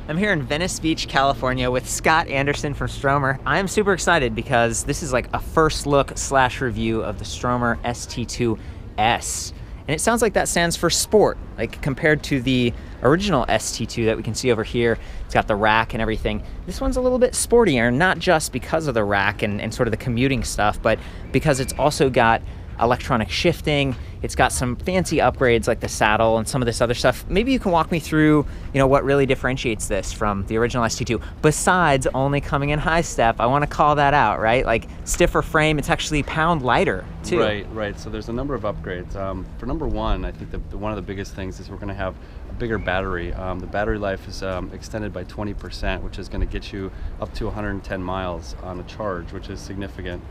I'm here in Venice Beach, California with Scott Anderson from Stromer. I am super excited because this is like a first look / review of the Stromer ST2 S. And it sounds like that stands for sport, like compared to the original ST2 that we can see over here. It's got the rack and everything. This one's a little bit sportier, not just because of the rack and sort of the commuting stuff, but because it's also got electronic shifting. It's got some fancy upgrades like the saddle and some of this other stuff. Maybe you can walk me through, what really differentiates this from the original ST2, besides only coming in high step. I want to call that out, right? Like stiffer frame, it's actually a pound lighter too. Right. So there's a number of upgrades. For number one, I think one of the biggest things is we're going to have a bigger battery. The battery life is extended by 20%, which is going to get you up to 110 miles on a charge, which is significant.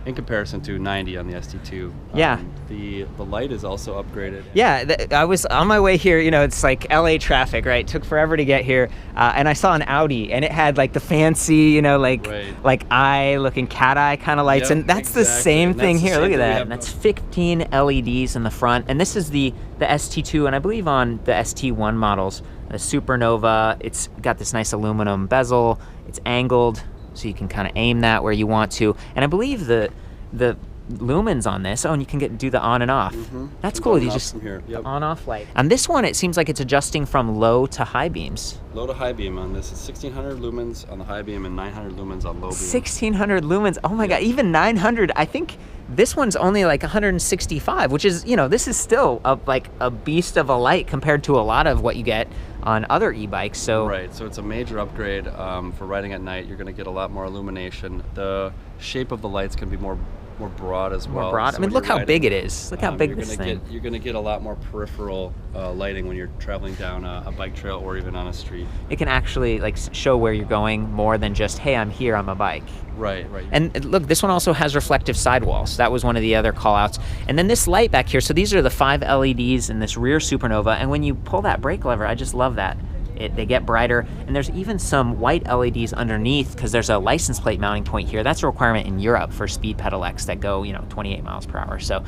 In comparison to 90 on the ST2. Yeah. The light is also upgraded. Yeah, I was on my way here, it's like LA traffic, right? Took forever to get here. And I saw an Audi and it had like the fancy, like eye-looking cat eye kind of lights. Yep, and that's exactly. the same thing here. Look at that. And that's 15 LEDs in the front. And this is the ST2, and I believe on the ST1 models, the Supernova, it's got this nice aluminum bezel. It's angled, so you can kind of aim that where you want to. And I believe the lumens on this, and you can do the on and off. That's cool. You just on-off light. On this one, it seems like it's adjusting from low to high beams. Low to high beam on this is 1600 lumens on the high beam and 900 lumens on low beam. 1600 lumens. Oh my God, even 900. I think this one's only like 165, which is, this is still like a beast of a light compared to a lot of what you get on other e-bikes. So right, so it's a major upgrade for riding at night. You're going to get a lot more illumination. The shape of the lights can be more broad as well. More broad. So I mean, look how big it is. Look how big this thing. You're going to get a lot more peripheral lighting when you're traveling down a bike trail or even on a street. It can actually like show where you're going more than just, hey, I'm here on my bike. Right. And look, this one also has reflective sidewalls. That was one of the other call-outs. And then this light back here, so these are the 5 LEDs in this rear Supernova, and when you pull that brake lever, I just love that. They get brighter, and there's even some white LEDs underneath because there's a license plate mounting point here. That's a requirement in Europe for speed pedelecs that go 28 miles per hour. So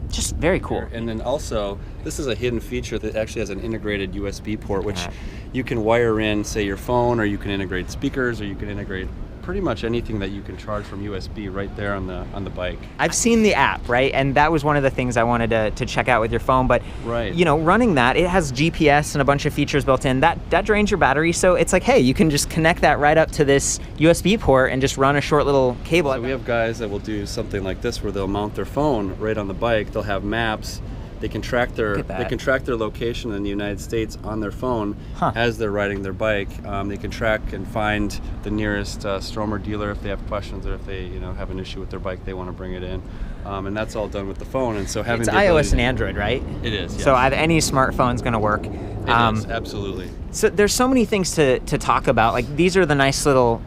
just very cool. And then also, this is a hidden feature that actually has an integrated USB port, which you can wire in, say, your phone, or you can integrate speakers, or you can integrate pretty much anything that you can charge from USB right there on the bike. I've seen the app, right? And that was one of the things I wanted to check out with your phone. But running that, it has GPS and a bunch of features built in. That drains your battery, so it's like, hey, you can just connect that right up to this USB port and just run a short little cable. So we have guys that will do something like this where they'll mount their phone right on the bike. They'll have maps. They can track their location in the United States on their phone as they're riding their bike. They can track and find the nearest Stromer dealer if they have questions, or if they have an issue with their bike, they want to bring it in. And that's all done with the phone. And so having it's iOS and Android, right? It is. Yes. So any smartphone's going to work. It is, absolutely. So there's so many things to talk about. Like these are the nice little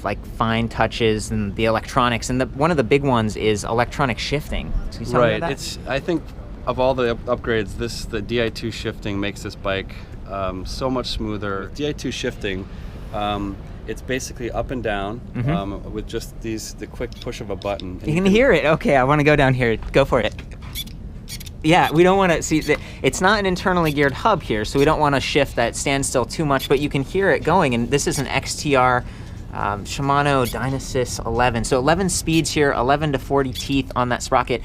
like fine touches and the electronics. And one of the big ones is electronic shifting. Can you tell me about that? I think of all the upgrades, the Di2 shifting makes this bike so much smoother. With Di2 shifting, it's basically up and down with just the quick push of a button. And you can hear it. Okay, I want to go down here. Go for it. Yeah, we don't want to see it's not an internally geared hub here, so we don't want to shift that standstill too much, but you can hear it going. And this is an XTR Shimano Dynasis 11. So 11 speeds here, 11 to 40 teeth on that sprocket.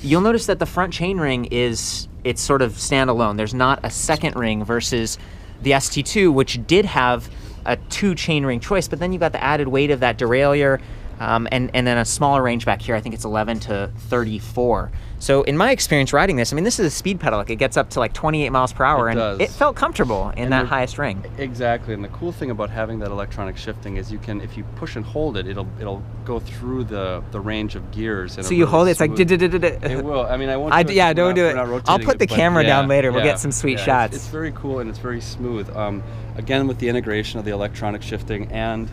You'll notice that the front chainring it's sort of standalone. There's not a second ring versus the ST2, which did have a 2 chainring choice, but then you got the added weight of that derailleur, and then a smaller range back here. I think it's 11 to 34. So in my experience riding this, this is a speed pedelec. It gets up to like 28 miles per hour, and it felt comfortable in that highest ring. Exactly, and the cool thing about having that electronic shifting is you can, if you push and hold it, it'll go through the range of gears. So you hold it, it's like it will. I won't. Don't do it. I'll put the camera down later. We'll get some sweet shots. It's very cool and it's very smooth. Again, with the integration of the electronic shifting and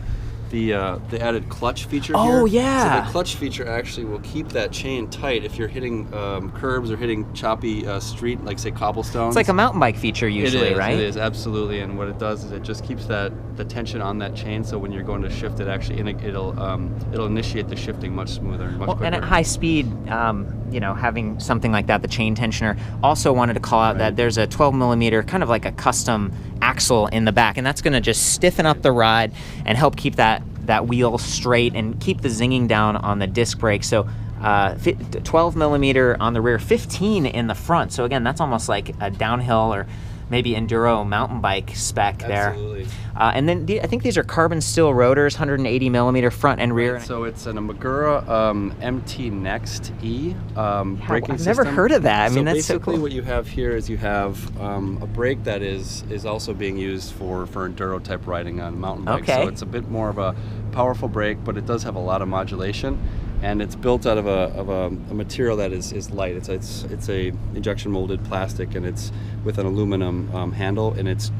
the added clutch feature here. Oh, yeah. So the clutch feature actually will keep that chain tight if you're hitting curbs or hitting choppy street, like say cobblestones. It's like a mountain bike feature usually, right? It is, absolutely. And what it does is it just keeps the tension on that chain, so when you're going to shift it, actually it'll initiate the shifting much smoother and much quicker. And at high speed, having something like that, the chain tensioner, also wanted to call out that there's a 12 millimeter, kind of like a custom axle in the back, and that's going to just stiffen up the ride and help keep that wheel straight and keep the zinging down on the disc brake. So 12 millimeter on the rear, 15 in the front. So again, that's almost like a downhill or maybe enduro mountain bike spec there. Absolutely. And then I think these are carbon steel rotors, 180 millimeter front and rear. Right, so it's a Magura MT Next E braking system. I've never heard of that. I mean, that's so cool. Basically what you have here is you have a brake that is also being used for enduro type riding on mountain bikes. Okay. So it's a bit more of a powerful brake, but it does have a lot of modulation. And it's built out of a material that is light. It's a injection molded plastic, and it's with an aluminum handle, and it's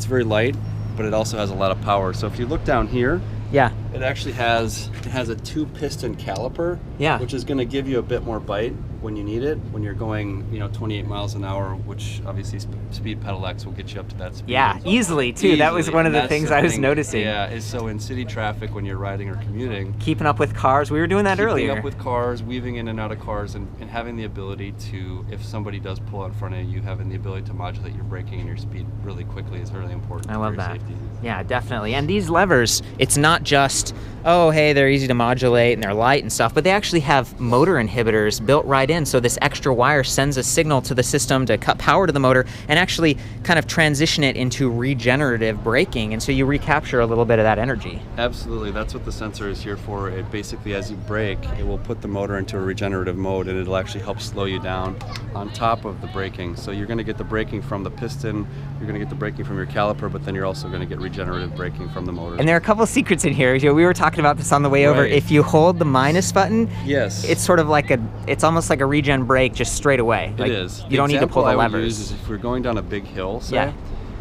very light, but it also has a lot of power. So if you look down here, yeah, it actually has a 2-piston caliper, yeah, which is going to give you a bit more bite when you need it, when you're going 28 miles an hour, which obviously speed pedelecs will get you up to that speed. Yeah, easily too. That was one of the things I was noticing. Yeah, is so in city traffic when you're riding or commuting, keeping up with cars. We were doing that earlier. Keeping up with cars, weaving in and out of cars, and having the ability to, if somebody does pull out in front of you, having the ability to modulate your braking and your speed really quickly is really important. I love that. Safety. Yeah, definitely. And these levers, it's not just, oh, hey, they're easy to modulate and they're light and stuff, but they actually have motor inhibitors built right in. So this extra wire sends a signal to the system to cut power to the motor and actually kind of transition it into regenerative braking. And so you recapture a little bit of that energy. Absolutely. That's what the sensor is here for. It basically, as you brake, it will put the motor into a regenerative mode, and it'll actually help slow you down on top of the braking. So you're going to get the braking from the piston, you're going to get the braking from your caliper, but then you're also going to get regenerative braking from the motor. And there are a couple secrets in here. We were talking about this on the way over. If you hold the minus button, yes, it's sort of like it's almost like a regen brake just straight away. It is. You don't need to pull the levers. I would use is if we're going down a big hill, say,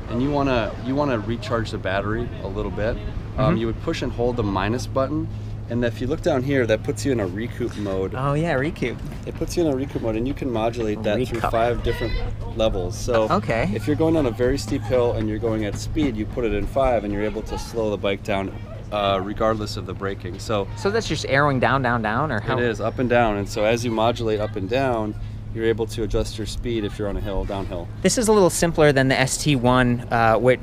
and you want to recharge the battery a little bit, you would push and hold the minus button. And if you look down here, that puts you in a recoup mode. Oh yeah, recoup. It puts you in a recoup mode, and you can modulate that through 5 different levels. So if you're going on a very steep hill and you're going at speed, you put it in 5, and you're able to slow the bike down regardless of the braking. So that's just arrowing down, down, down, or how? It is up and down, and so as you modulate up and down, you're able to adjust your speed if you're on a hill, downhill. This is a little simpler than the ST1, where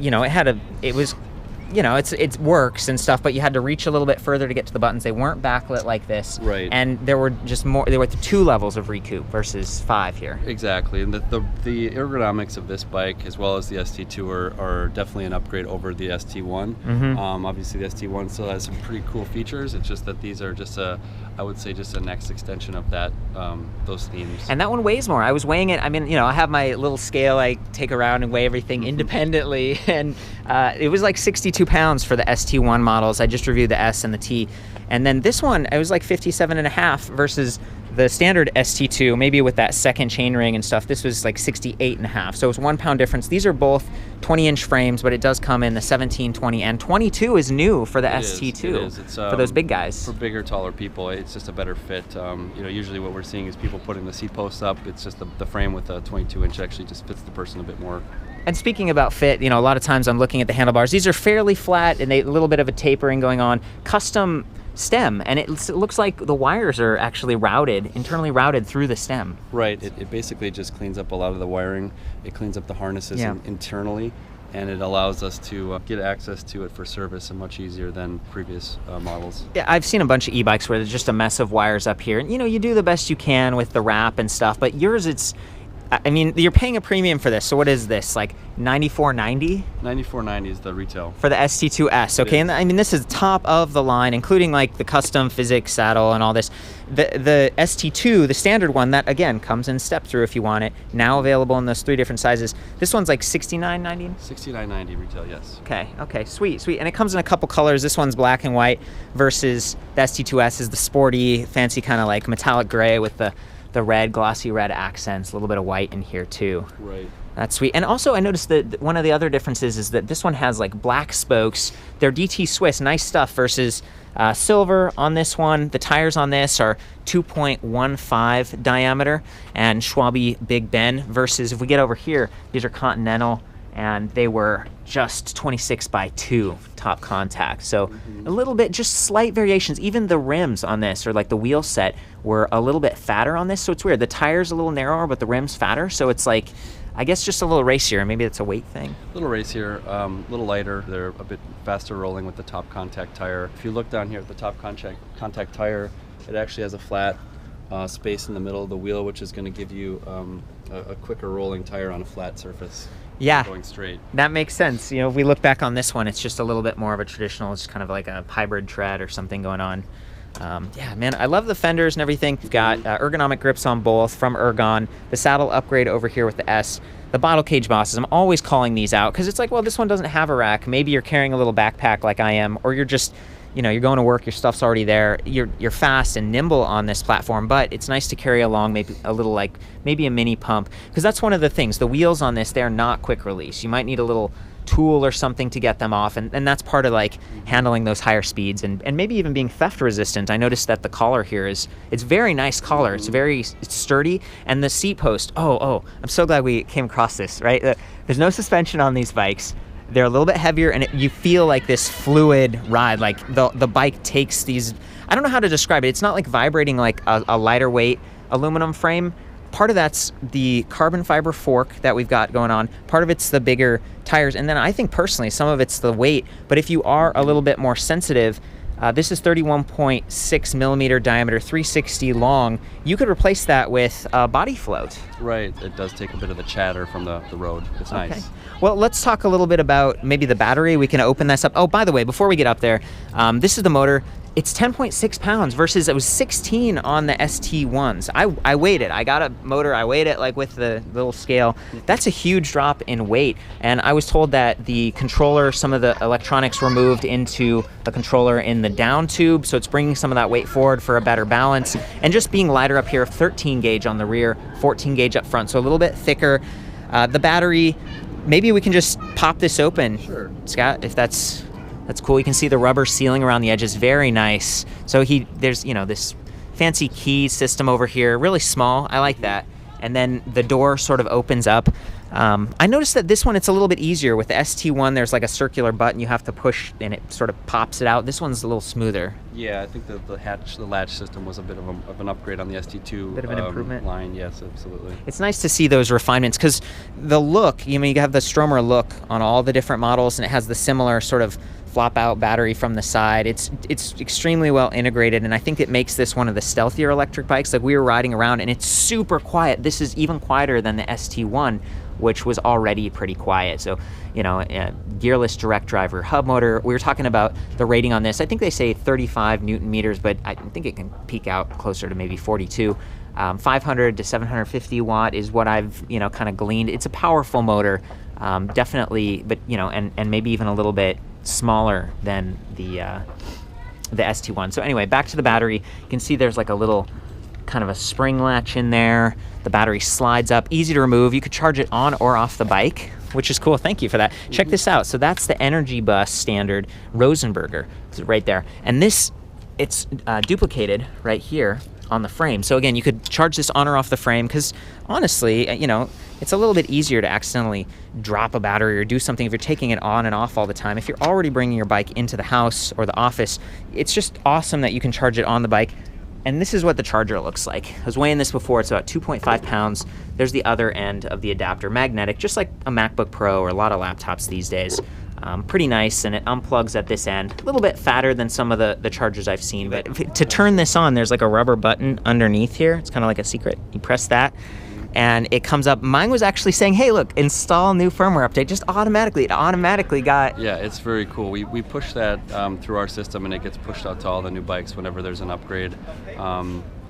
it works and stuff, but you had to reach a little bit further to get to the buttons. They weren't backlit like this. Right. And there were 2 levels of recoup versus 5 here. Exactly. And the ergonomics of this bike, as well as the ST2, are definitely an upgrade over the ST1. Mm-hmm. Obviously, the ST1 still has some pretty cool features. It's just that these are just a next extension of that, those themes. And that one weighs more. I was weighing it. I mean, I have my little scale I take around and weigh everything independently, and it was like 62 pounds for the ST1 models. I just reviewed the S and the T, and then this one, it was like 57.5 versus the standard ST2, maybe with that second chainring and stuff. This was like 68.5, so it's 1 pound difference. These are both 20-inch frames, but it does come in the 17, 20, and 22 is new for the ST2. It's, for those big guys. For bigger, taller people, it's just a better fit. Usually what we're seeing is people putting the seat posts up. It's just the frame with a 22-inch actually just fits the person a bit more. And speaking about fit, a lot of times I'm looking at the handlebars. These are fairly flat and a little bit of a tapering going on. Custom stem, and it looks like the wires are actually internally routed through the stem. Right. It basically just cleans up a lot of the wiring. It cleans up the harnesses internally, and it allows us to get access to it for service much easier than previous models. Yeah, I've seen a bunch of e-bikes where there's just a mess of wires up here. And, you do the best you can with the wrap and stuff, but yours, you're paying a premium for this. So what is this, like $94.90? $94.90 is the retail. For the ST2 S, okay? And this is top of the line, including like the custom physics saddle and all this. The ST2, the standard one, that again comes in step through if you want it, now available in those 3 different sizes. This one's like $69.90? $69.90 retail, yes. Okay, sweet. And it comes in a couple colors. This one's black and white versus the ST2S is the sporty, fancy kind of like metallic gray with the red, glossy red accents, a little bit of white in here too. Right. That's sweet. And also I noticed that one of the other differences is that this one has like black spokes. They're DT Swiss, nice stuff, versus silver on this one. The tires on this are 2.15 diameter and Schwalbe Big Ben, versus if we get over here, these are Continental, and they were just 26/2 top contact. So a little bit, just slight variations. Even the rims on this, or like the wheel set, were a little bit fatter on this. So it's weird. The tire's a little narrower, but the rim's fatter. So it's like, I guess just a little racier. Maybe it's a weight thing. A little racier, a little lighter. They're a bit faster rolling with the top contact tire. If you look down here at the top contact tire, it actually has a flat space in the middle of the wheel, which is going to give you a quicker rolling tire on a flat surface. Yeah, going straight. That makes sense. You know, if we look back on this one, it's just a little bit more of a traditional, it's kind of like a hybrid tread or something going on. Yeah, man, I love the fenders and everything. We've got ergonomic grips on both from Ergon. The saddle upgrade over here with the S. The bottle cage bosses, I'm always calling these out because it's like, well, this one doesn't have a rack. Maybe you're carrying a little backpack like I am, or you're just, you know, you're going to work, your stuff's already there. You're fast and nimble on this platform, but it's nice to carry along maybe a little, like maybe a mini pump, because that's one of the things. The wheels on this, they're not quick release. You might need a little tool or something to get them off, and that's part of like handling those higher speeds and maybe even being theft resistant. I noticed that the collar here it's very nice collar. It's sturdy, and the seat post, oh, I'm so glad we came across this, right? There's no suspension on these bikes. They're a little bit heavier, and you feel like this fluid ride, like the bike takes these, I don't know how to describe it. It's not like vibrating like a lighter weight aluminum frame. Part of that's the carbon fiber fork that we've got going on. Part of it's the bigger tires. And then I think personally, some of it's the weight. But if you are a little bit more sensitive, this is 31.6 millimeter diameter, 360 long. You could replace that with a body float. Right. It does take a bit of the chatter from the road. It's nice. Okay. Well, let's talk a little bit about maybe the battery. We can open this up. Oh, by the way, before we get up there, this is the motor. It's 10.6 pounds versus it was 16 on the ST1s. I weighed it. I got a motor. I weighed it like with the little scale. That's a huge drop in weight. And I was told that the controller, some of the electronics were moved into a controller in the down tube. So it's bringing some of that weight forward for a better balance. And just being lighter up here, 13 gauge on the rear, 14 gauge up front. So a little bit thicker. The battery, maybe we can just pop this open. Sure. Scott, if that's cool. You can see the rubber sealing around the edges, very nice. So there's, you know, this fancy key system over here, really small. I like that. And then the door sort of opens up. I noticed that this one, it's a little bit easier. With the ST1, there's like a circular button you have to push and it sort of pops it out. This one's a little smoother. Yeah, I think the latch system was a bit of an upgrade on the ST2 bit of an improvement line. Yes, absolutely. It's nice to see those refinements because the look, you have the Stromer look on all the different models, and it has the similar sort of flop out battery from the side. It's extremely well integrated, and I think it makes this one of the stealthier electric bikes. Like, we were riding around and it's super quiet. This is even quieter than the ST1, which was already pretty quiet. So, gearless direct drive hub motor. We were talking about the rating on this. I think they say 35 Newton meters, but I think it can peak out closer to maybe 42. 500 to 750 watt is what I've, kind of gleaned. It's a powerful motor, definitely, but, and maybe even a little bit smaller than the ST1. So anyway, back to the battery. You can see there's like a little kind of a spring latch in there. The battery slides up, easy to remove. You could charge it on or off the bike, which is cool. Thank you for that. Mm-hmm. Check this out. So that's the Energy Bus standard Rosenberger right there. And this, it's duplicated right here on the frame. So again, you could charge this on or off the frame because honestly, it's a little bit easier to accidentally drop a battery or do something if you're taking it on and off all the time. If you're already bringing your bike into the house or the office, it's just awesome that you can charge it on the bike. And this is what the charger looks like. I was weighing this before. It's about 2.5 pounds. There's the other end of the adapter, magnetic, just like a MacBook Pro or a lot of laptops these days. Pretty nice, and it unplugs at this end. A little bit fatter than some of the chargers I've seen, but to turn this on, there's like a rubber button underneath here. It's kind of like a secret. You press that, and it comes up. Mine was actually saying, hey, look, install new firmware update, just automatically. It automatically got... Yeah, it's very cool. We push that through our system, and it gets pushed out to all the new bikes whenever there's an upgrade.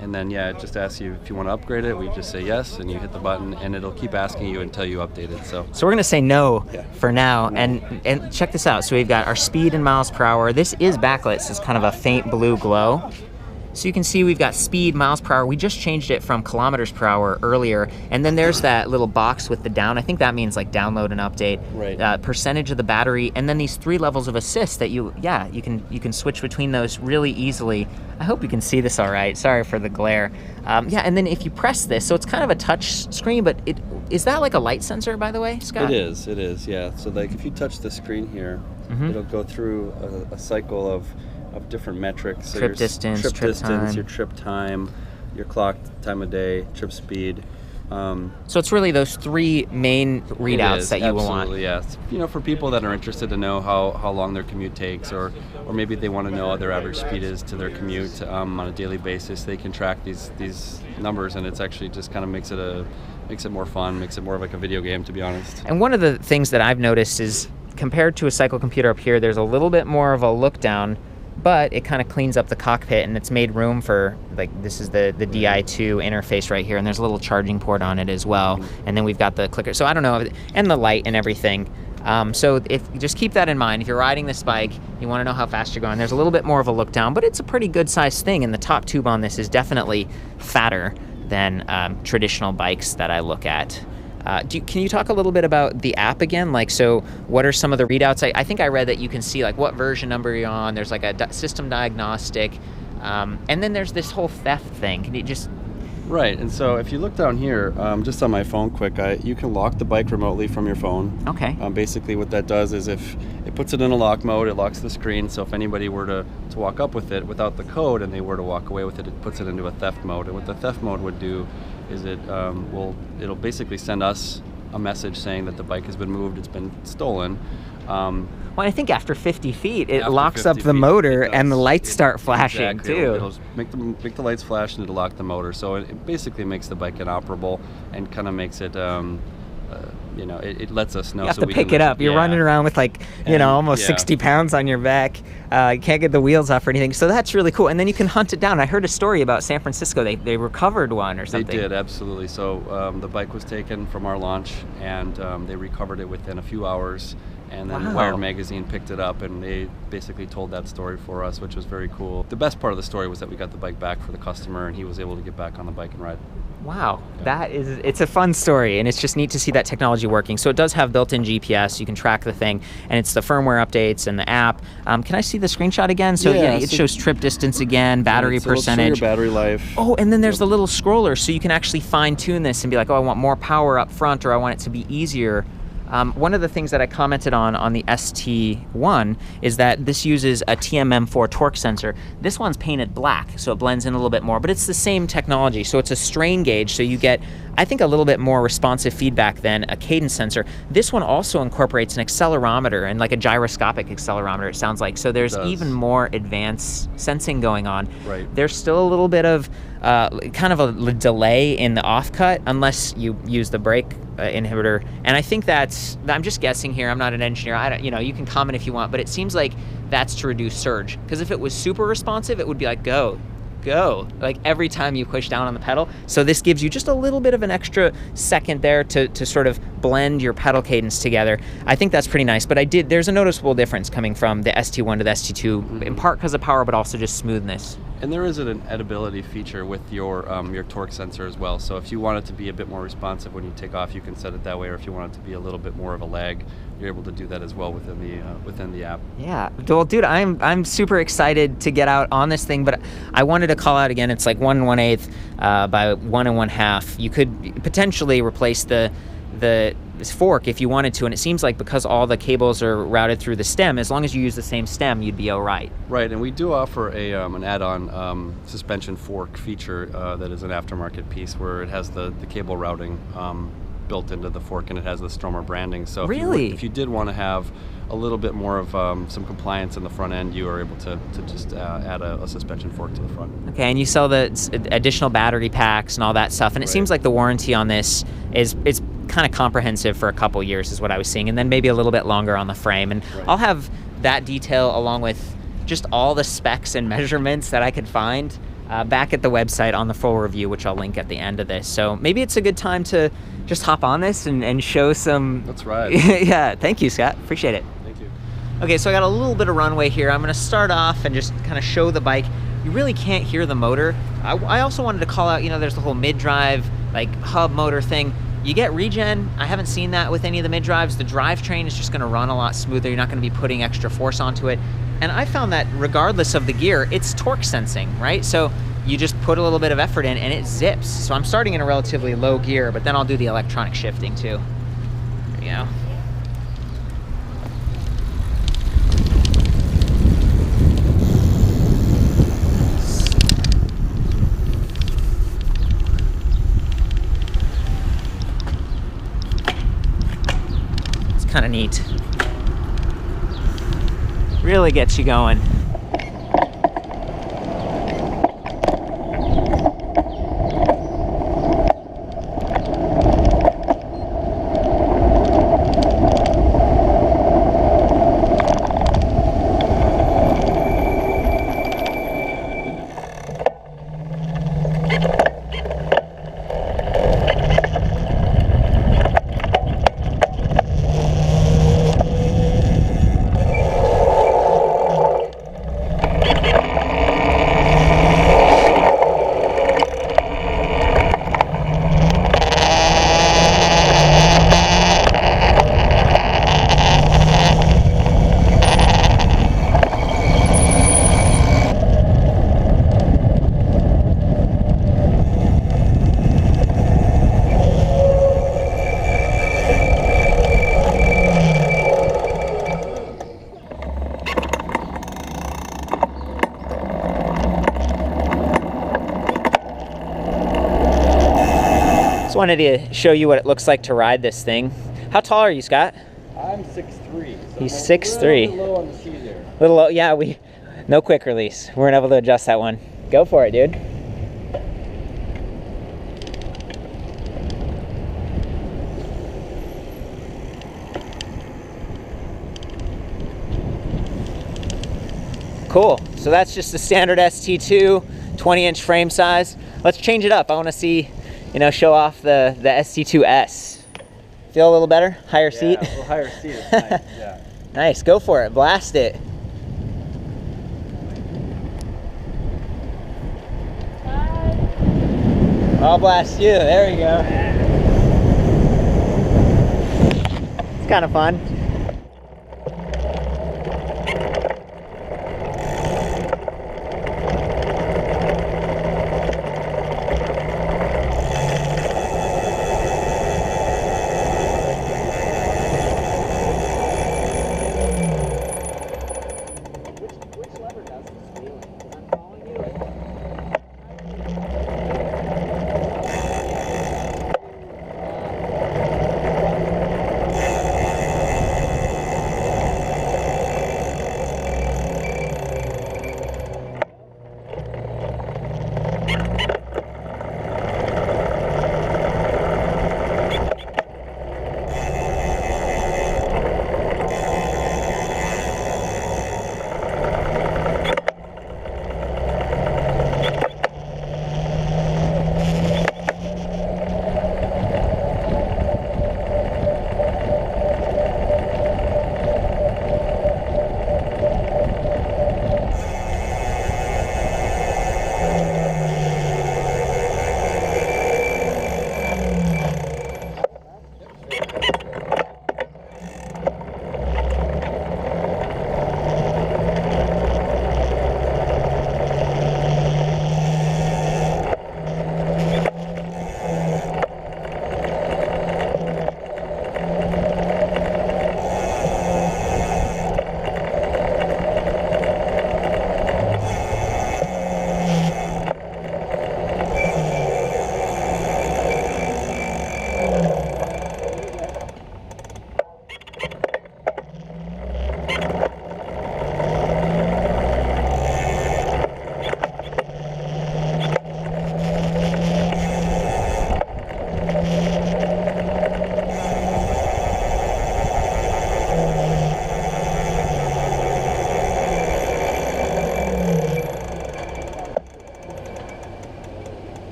And then, it just asks you if you want to upgrade it. We just say yes, and you hit the button, and it'll keep asking you until you update it. So we're going to say no for now. And check this out. So we've got our speed in miles per hour. This is backlit, so it's kind of a faint blue glow. So you can see we've got speed, miles per hour. We just changed it from kilometers per hour earlier. And then there's that little box with the down. I think that means like download and update. Right. Percentage of the battery. And then these 3 levels of assist that you can switch between those really easily. I hope you can see this all right. Sorry for the glare. And then if you press this, so it's kind of a touch screen, but is that like a light sensor, by the way, Scott? It is, yeah. So like if you touch the screen here, it'll go through a cycle of different metrics. So trip distance, your trip time, your clock time of day, trip speed. So it's really those three main readouts that you will want. Absolutely, yes. You know, for people that are interested to know how long their commute takes, or maybe they want to know what their average speed is to their commute on a daily basis, they can track these numbers, and it's actually just kind of makes it more fun, makes it more of like a video game, to be honest. And one of the things that I've noticed is, compared to a cycle computer up here, there's a little bit more of a look down, but it kind of cleans up the cockpit, and it's made room for, like, this is the Di2 interface right here, and there's a little charging port on it as well. And then we've got the clicker. So I don't know, and the light and everything. So if just keep that in mind. If you're riding this bike, you want to know how fast you're going. There's a little bit more of a look down, but it's a pretty good sized thing, and the top tube on this is definitely fatter than traditional bikes that I look at. Can you talk a little bit about the app again? Like, so what are some of the readouts? I think I read that you can see like what version number you're on. There's like a system diagnostic, and then there's this whole theft thing. Can you just... Right, and so if you look down here, just on my phone quick, you can lock the bike remotely from your phone. Okay. Basically what that does is if it puts it in a lock mode, it locks the screen, so if anybody were to walk up with it without the code and they were to walk away with it, it puts it into a theft mode. And what the theft mode would do is it'll basically send us a message saying that the bike has been moved, it's been stolen. Well, I think after 50 feet, it locks up the motor and the lights start flashing too. It'll make the lights flash and it'll lock the motor. So it basically makes the bike inoperable and kind of makes it, you know, it lets us know. You have to pick it up. You're running around with like, you know, almost 60 pounds on your back. You can't get the wheels off or anything. So that's really cool. And then you can hunt it down. I heard a story about San Francisco. They recovered one or something. They did, absolutely. So the bike was taken from our launch, and they recovered it within a few hours. And then Wired Magazine picked it up, and they basically told that story for us, which was very cool. The best part of the story was that we got the bike back for the customer, and he was able to get back on the bike and ride. Wow, it's a fun story, and it's just neat to see that technology working. So it does have built-in GPS, you can track the thing, and it's the firmware updates and the app. Can I see the screenshot again? So yeah, it shows trip distance again, battery percentage. Your battery life. Oh, and then there's the little scroller, so you can actually fine-tune this and be like, oh, I want more power up front, or I want it to be easier. One of the things that I commented on the ST1 is that this uses a TMM4 torque sensor. This one's painted black, so it blends in a little bit more, but it's the same technology. So it's a strain gauge, so you get, I think, a little bit more responsive feedback than a cadence sensor. This one also incorporates an accelerometer and like a gyroscopic accelerometer, it sounds like. So there's even more advanced sensing going on. Right. There's still a little bit of kind of a delay in the offcut unless you use the brake inhibitor, and I think I'm just guessing here, I'm not an engineer, I don't, you know, you can comment if you want, but it seems like that's to reduce surge, because if it was super responsive, it would be like go, like every time you push down on the pedal. So this gives you just a little bit of an extra second there to sort of blend your pedal cadence together. I think that's pretty nice, but there's a noticeable difference coming from the ST1 to the ST2, in part because of power, but also just smoothness. And there is an editability feature with your torque sensor as well. So if you want it to be a bit more responsive when you take off, you can set it that way. Or if you want it to be a little bit more of a lag, you're able to do that as well within the app. Yeah, well, dude, I'm super excited to get out on this thing. But I wanted to call out again. It's like 1 1/8 by 1 1/2. You could potentially replace the fork if you wanted to, and it seems like because all the cables are routed through the stem, as long as you use the same stem, you'd be all right. Right, and we do offer an add-on suspension fork feature that is an aftermarket piece where it has the cable routing built into the fork, and it has the Stromer branding. So if you did want to have a little bit more of some compliance in the front end, you are able to just add a suspension fork to the front. Okay, and you sell the additional battery packs and all that stuff, and it seems like the warranty on this is kind of comprehensive for a couple years is what I was seeing, and then maybe a little bit longer on the frame. And I'll have that detail along with just all the specs and measurements that I could find back at the website on the full review, which I'll link at the end of this. So maybe it's a good time to just hop on this and show some... Let's ride. Yeah, thank you, Scott. Appreciate it. Thank you. Okay, so I got a little bit of runway here. I'm gonna start off and just kind of show the bike. You really can't hear the motor. I also wanted to call out, you know, there's the whole mid-drive, like hub motor thing. You get regen. I haven't seen that with any of the mid-drives. The drivetrain is just gonna run a lot smoother. You're not gonna be putting extra force onto it. And I found that regardless of the gear, it's torque sensing, right? So you just put a little bit of effort in and it zips. So I'm starting in a relatively low gear, but then I'll do the electronic shifting too. There you go. kind of neat. Really gets you going. Just wanted to show you what it looks like to ride this thing. How tall are you, Scott? I'm 6'3". So he's 6'3". A little low on the seat there. Little low, yeah. No quick release. We weren't able to adjust that one. Go for it, dude. Cool. So that's just the standard ST2, 20-inch frame size. Let's change it up. I want to see, show off the ST2 S. Feel a little better? Higher seat? Yeah, a little higher seat is nice, yeah. Nice, go for it, blast it. I'll blast you, there we go. It's kind of fun.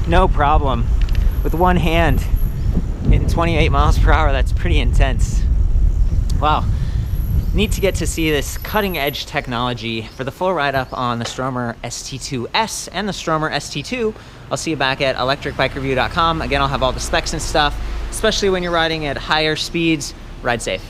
No problem. With one hand in 28 miles per hour, that's pretty intense. Wow. Neat to get to see this cutting edge technology. For the full write up on the Stromer ST2 S and the Stromer ST2, I'll see you back at ElectricBikeReview.com. Again, I'll have all the specs and stuff, especially when you're riding at higher speeds. Ride safe.